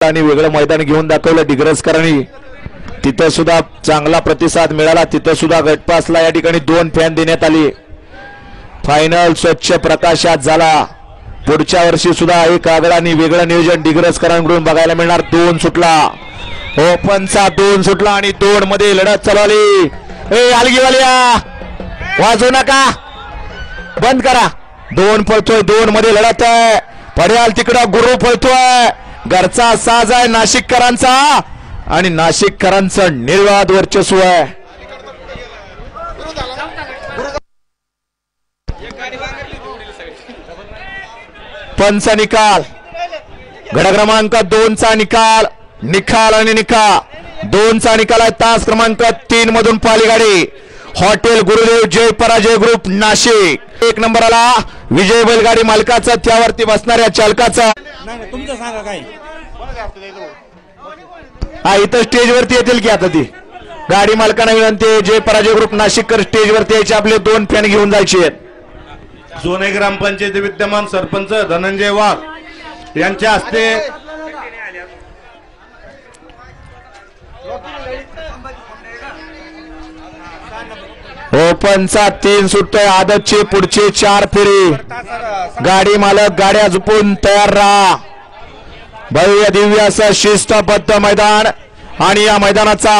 आणि वेगळं मैदान घेऊन दाखवलं डिग्रसकरांनी. तिथं सुद्धा चांगला प्रतिसाद मिळाला. तिथं सुद्धा गटपासला या ठिकाणी 2 फॅन देण्यात आली. फायनल स्वच्छ प्रकाशात झाला. पुढच्या वर्षी सुद्धा एक आगळा आणि वेगळं नियोजन डिग्रसकरांकडून बघायला मिळणार. 2 सुटला ओपनचा 2 सुटला आणि 2 मध्ये लढत चालवली. अलगीवालिया वाजवू नका, बंद करा. 2 पळतोय, 2 मध्ये लढत आहे. पड्याल तिकडं गुरु पळतोय. घरचा साज आहे नाशिककरांचा आणि नाशिककरांचं निर्वाद वर्चस्व आहे. पंच निकाल गट क्रमांक 2 चा निकाल, निकाल आणि निकाल 2 चा निकाल आहे. तास क्रमांक 3 मधून पाली गाडी हॉटेल गुरुदेव जय पराजय ग्रुप नाशिक. 1 नंबरला विजय बैलगाडी मालकाचा, त्यावरती बसणाऱ्या चालकाचा. तुमचं सांगा काय हा इथं स्टेजवरती येतील की आता ती गाडी मालकांना विनंती. जय पराजय ग्रुप नाशिककर स्टेजवरती यायचे. आपले 2 फॅन घेऊन जायचे आहेत. सोने ग्रामपंचायत विद्यमान सरपंच धनंजय वाघ यांच्या हस्ते ओपनचा 3 सुटतोय. आदतचे पुढचे 4 फेरी. गाडी मालक गाड्या झुपून तयार राहा. भव्य दिव्य असं शिस्तबद्ध मैदान आणि या मैदानाचा